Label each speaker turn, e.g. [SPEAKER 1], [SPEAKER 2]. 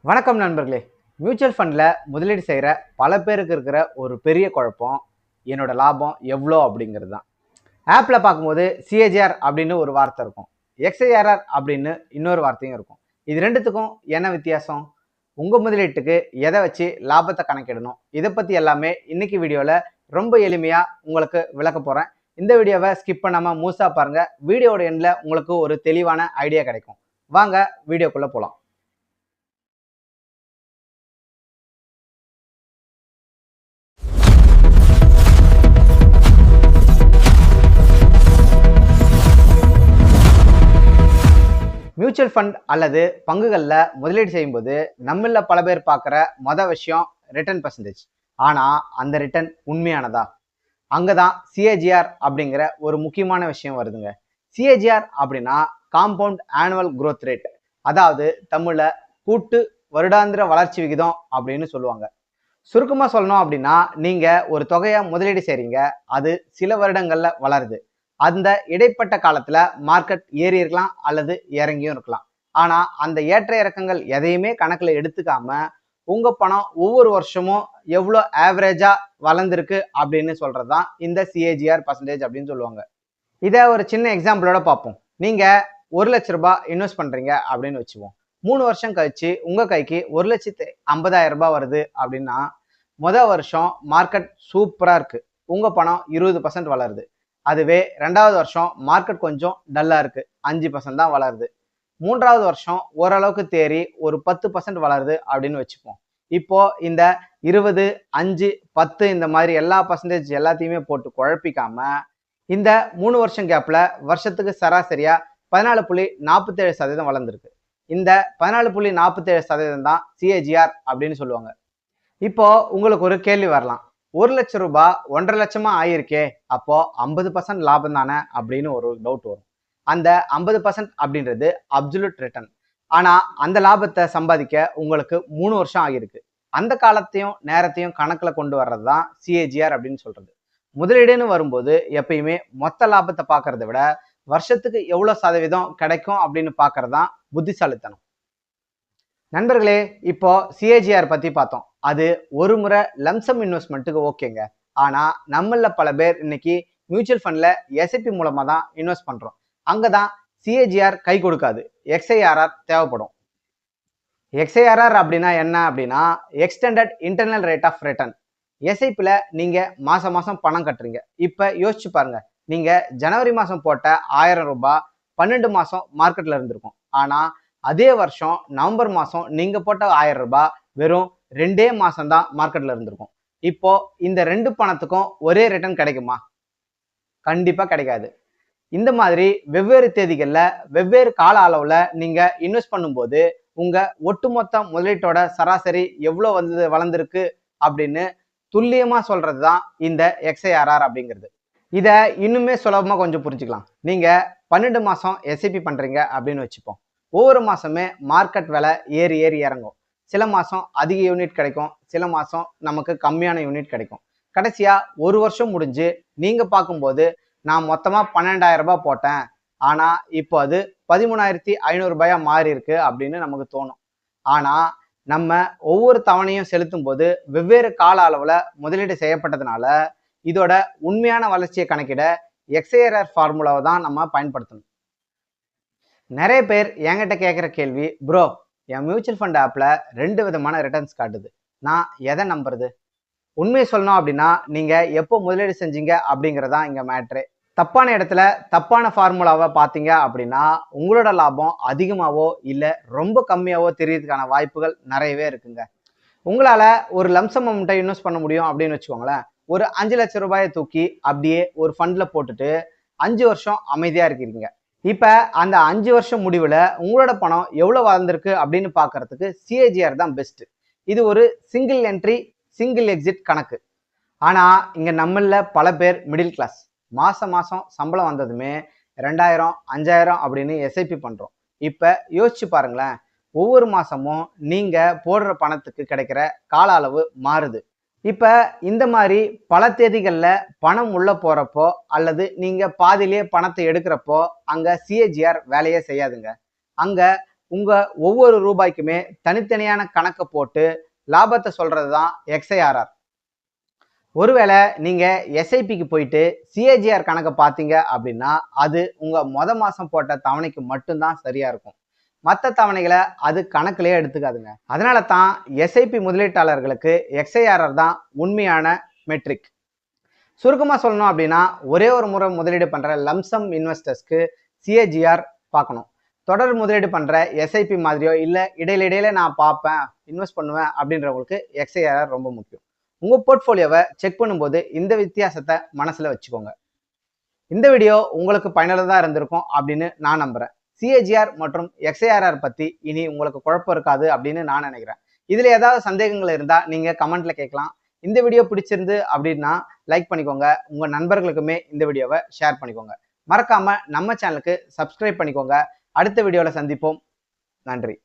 [SPEAKER 1] வணக்கம் நண்பர்களே. மியூச்சுவல் ஃபண்டில் முதலீடு செய்கிற பல பேருக்கு இருக்கிற ஒரு பெரிய குழப்பம் என்னோட லாபம் எவ்வளோ அப்படிங்கிறது தான். ஆப்பில் பார்க்கும்போது சிஏஜிஆர் அப்படின்னு ஒரு வார்த்தை இருக்கும், எக்ஸ்ஐஆர்ஆர் அப்படின்னு இன்னொரு வார்த்தையும் இருக்கும். இது ரெண்டுத்துக்கும் என்ன வித்தியாசம்? உங்கள் முதலீட்டுக்கு எதை வச்சு லாபத்தை கணக்கிடணும், இதை பற்றி எல்லாமே இன்னைக்கு வீடியோவில் ரொம்ப எளிமையாக உங்களுக்கு விளக்க போகிறேன். இந்த வீடியோவை ஸ்கிப் பண்ணாமல் முழுசாக பாருங்கள். வீடியோட எண்டில் உங்களுக்கு ஒரு தெளிவான ஐடியா கிடைக்கும். வாங்க வீடியோக்குள்ளே போகலாம். மியூச்சுவல் ஃபண்ட் அல்லது பங்குகளில் முதலீடு செய்யும்போது நம்மள பல பேர் பார்க்குற விஷயம் ரிட்டர்ன் பர்சன்டேஜ். ஆனால் அந்த ரிட்டர்ன் உண்மையானதா? அங்கே தான் சிஏஜிஆர் அப்படிங்கிற ஒரு முக்கியமான விஷயம் வருதுங்க. சிஏஜிஆர் அப்படின்னா காம்பவுண்ட் ஆனுவல் growth ரேட், அதாவது தமிழில் கூட்டு வருடாந்திர வளர்ச்சி விகிதம் அப்படின்னு சொல்லுவாங்க. சுருக்கமாக சொல்லணும் அப்படின்னா, நீங்கள் ஒரு தொகையை முதலீடு செய்கிறீங்க, அது சில வருடங்களில் வளருது. அந்த இடைப்பட்ட காலத்துல மார்க்கெட் ஏறி இருக்கலாம் அல்லது இறங்கியும் இருக்கலாம். ஆனா அந்த ஏற்ற இறக்கங்கள் எதையுமே கணக்குல எடுத்துக்காம உங்க பணம் ஒவ்வொரு வருஷமும் எவ்வளோ ஆவரேஜா வளர்ந்துருக்கு அப்படின்னு சொல்றதுதான் இந்த சிஏஜிஆர் பர்சன்டேஜ் அப்படின்னு சொல்லுவாங்க. இதை ஒரு சின்ன எக்ஸாம்பிளோட பார்ப்போம். நீங்க 1,00,000 இன்வெஸ்ட் பண்றீங்க அப்படின்னு வச்சுப்போம். 3 வருஷம் கழிச்சு உங்க கைக்கு 1,50,000 வருது அப்படின்னா, வருஷம் மார்க்கெட் சூப்பரா இருக்கு, உங்க பணம் 20% வளருது. அதுவே 2வது வருஷம் மார்க்கெட் கொஞ்சம் டல்லா இருக்கு, 5% தான் வளருது. 3வது வருஷம் ஓரளவுக்கு தேறி ஒரு 10% வளருது அப்படின்னு வச்சுப்போம். இப்போ இந்த 20, 5, 10 இந்த மாதிரி எல்லா பர்சன்டேஜ் எல்லாத்தையுமே போட்டு குழப்பிக்காம, இந்த 3 வருஷம் கேப்ல வருஷத்துக்கு சராசரியா 14.47% வளர்ந்துருக்கு. இந்த 14.47% தான் சிஏஜிஆர் அப்படின்னு சொல்லுவாங்க. இப்போ உங்களுக்கு ஒரு கேள்வி வரலாம், 1,00,000 1,50,000 ஆயிருக்கே, அப்போ 50% லாபம் தானே அப்படின்னு ஒரு டவுட் வரும். அந்த 50% அப்படின்றது அப்சல்யூட் ரிட்டர்ன். ஆனா அந்த லாபத்தை சம்பாதிக்க உங்களுக்கு 3 வருஷம் ஆகியிருக்கு. அந்த காலத்தையும் நேரத்தையும் கணக்குல கொண்டு வர்றது தான் சிஏஜிஆர் அப்படின்னு சொல்றது. முதலீடுன்னு வரும்போது எப்பயுமே மொத்த லாபத்தை பார்க்கறத விட வருஷத்துக்கு எவ்வளவு சதவீதம் கிடைக்கும் அப்படின்னு பார்க்கறது தான் புத்திசாலித்தனம். நண்பர்களே, இப்போ சிஏஜிஆர் பத்தி பார்த்தோம். அது ஒரு முறை லம்சம் இன்வெஸ்ட்மெண்ட்டுக்கு ஓகேங்க. ஆனா நம்மள பல பேர் இன்னைக்கு மியூச்சுவல் ஃபண்ட்ல எஸ்ஐபி மூலமா தான் இன்வெஸ்ட் பண்றோம். அங்கதான் சிஏஜிஆர் கை கொடுக்காது, எக்ஸ்ஐஆர்ஆர் தேவைப்படும். எக்ஸ்ஐஆர்ஆர் அப்படின்னா என்ன அப்படின்னா, extended internal rate of return. எஸ்ஐபில நீங்க மாசம் மாசம் பணம் கட்டுறீங்க. இப்ப யோசிச்சு பாருங்க, நீங்க ஜனவரி மாசம் போட்ட 1000 ரூபாய் 12 மாசம் மார்க்கெட்ல இருந்திருக்கும். ஆனா அதே வருஷம் நவம்பர் மாசம் நீங்க போட்ட 1000 ரூபாய் வெறும் 2 மாசம் தான் மார்க்கெட்ல இருந்திருக்கும். இப்போ இந்த ரெண்டு பணத்துக்கும் ஒரே ரிட்டர்ன் கிடைக்குமா? கண்டிப்பா கிடைக்காது. இந்த மாதிரி வெவ்வேறு தேதிகள்ல வெவ்வேறு கால அளவுல நீங்க இன்வெஸ்ட் பண்ணும்போது உங்க ஒட்டுமொத்த முதலீட்டோட சராசரி எவ்வளவு வளர்ந்துருக்கு அப்படின்னு துல்லியமா சொல்றதுதான் இந்த எக்ஸ்ஐஆர்ஆர் அப்படிங்கிறது. இத இன்னுமே சுலபமா கொஞ்சம் புரிஞ்சுக்கலாம். நீங்க 12 மாசம் எஸ்ஐபி பண்றீங்க அப்படின்னு வச்சுப்போம். ஒவ்வொரு மாசமே மார்க்கெட் விலை ஏறி ஏறி இறங்கும். சில மாசம் அதிக யூனிட் கிடைக்கும், சில மாசம் நமக்கு கம்மியான யூனிட் கிடைக்கும். கடைசியா ஒரு வருஷம் முடிஞ்சு நீங்க பார்க்கும்போது, நான் மொத்தமா 12,000 ரூபாய் போட்டேன், ஆனா இப்போ அது 13,500 ரூபாயா மாறி இருக்கு அப்படின்னு நமக்கு தோணும். ஆனா நம்ம ஒவ்வொரு தவணையும் செலுத்தும் போது வெவ்வேறு கால அளவுல முதலீடு செய்யப்பட்டதுனால இதோட உண்மையான வளர்ச்சியை கணக்கிட எக்ஸ்ஐஆர்ஆர் ஃபார்முலாவை தான் நம்ம பயன்படுத்தணும். நிறைய பேர் என்கிட்ட கேட்குற கேள்வி, ப்ரோ என் மியூச்சுவல் ஃபண்ட் ஆப்பில் 2 விதமான ரிட்டர்ன்ஸ் காட்டுது, நான் எதை நம்புறது? உண்மையை சொல்லணும் அப்படின்னா, நீங்கள் எப்போ முதலீடு செஞ்சீங்க அப்படிங்கிறதான் இங்கே மேட்ரு. தப்பான இடத்துல தப்பான ஃபார்முலாவை பார்த்தீங்க அப்படின்னா உங்களோட லாபம் அதிகமாகவோ இல்லை ரொம்ப கம்மியாகவோ தெரியறதுக்கான வாய்ப்புகள் நிறையவே இருக்குங்க. உங்களால் ஒரு லம்சம் அமௌண்ட்டை இன்வெஸ்ட் பண்ண முடியும் அப்படின்னு வச்சுக்கோங்களேன். ஒரு 5,00,000 ரூபாயை தூக்கி அப்படியே ஒரு ஃபண்டில் போட்டுட்டு 5 வருஷம் அமைதியாக இருக்கிறீங்க. இப்போ அந்த 5 வருஷம் முடிவில் உங்களோட பணம் எவ்வளோ வளர்ந்துருக்கு அப்படின்னு பார்க்கறதுக்கு சிஏஜிஆர் தான் பெஸ்ட். இது ஒரு சிங்கிள் என்ட்ரி சிங்கிள் எக்ஸிட் கணக்கு. ஆனால் இங்கே நம்மள பல பேர் மிடில் கிளாஸ். மாதம் மாதம் சம்பளம் வந்ததுமே 2,000 5,000 அப்படின்னு எஸ்ஐபி பண்ணுறோம். இப்போ யோசிச்சு பாருங்களேன், ஒவ்வொரு மாதமும் நீங்கள் போடுற பணத்துக்கு கிடைக்கிற கால அளவு மாறுது. இப்போ இந்த மாதிரி பல தேதிகளில் பணம் உள்ள போகிறப்போ அல்லது நீங்கள் பாதியிலே பணத்தை எடுக்கிறப்போ அங்கே சிஏஜிஆர் வேலையே செய்யாதுங்க. அங்கே உங்க ஒவ்வொரு ரூபாய்க்குமே தனித்தனியான கணக்கை போட்டு லாபத்தை சொல்றது தான் எக்ஸ்ஐஆர்ஆர். ஒருவேளை நீங்க எஸ்ஐபிக்கு போயிட்டு சிஏஜிஆர் கணக்கை பார்த்தீங்க அப்படின்னா அது உங்க மாசம் போட்ட தவணைக்கு மட்டும்தான் சரியா இருக்கும். மற்ற தவணைகளை அது கணக்கிலேயே எடுத்துக்காதுங்க. அதனால தான் எஸ்ஐபி முதலீட்டாளர்களுக்கு எக்ஸ்ஐஆர்ஆர் தான் உண்மையான மெட்ரிக். சுருக்கமா சொல்லணும் அப்படின்னா ஒரே ஒரு முறை முதலீடு பண்ற லம்சம் இன்வெஸ்டர்ஸ்க்கு சிஏஜிஆர் பார்க்கணும். தொடர் முதலீடு பண்ற எஸ்ஐபி மாதிரியோ இல்ல இடையில நான் பார்ப்பேன் இன்வெஸ்ட் பண்ணுவேன் அப்படின்றவங்களுக்கு எக்ஸ்ஐஆர்ஆர் ரொம்ப முக்கியம். உங்க போர்ட்ஃபோலியோவை செக் பண்ணும்போது இந்த வித்தியாசத்தை மனசுல வச்சுக்கோங்க. இந்த வீடியோ உங்களுக்கு பயனுள்ளதா இருந்திருக்கும் அப்படின்னு நான் நம்புறேன். சிஏஜிஆர் மற்றும் எக்ஸ்ஐஆர்ஆர் பத்தி இனி உங்களுக்கு குழப்பம் இருக்காது அப்படின்னு நான் நினைக்கிறேன். இதுல ஏதாவது சந்தேகங்கள் இருந்தா நீங்க கமெண்ட்ல கேட்கலாம். இந்த வீடியோ பிடிச்சிருந்து அப்படின்னா லைக் பண்ணிக்கோங்க. உங்க நண்பர்களுக்குமே இந்த வீடியோவை ஷேர் பண்ணிக்கோங்க. மறக்காம நம்ம சேனலுக்கு சப்ஸ்கிரைப் பண்ணிக்கோங்க. அடுத்த வீடியோல சந்திப்போம். நன்றி.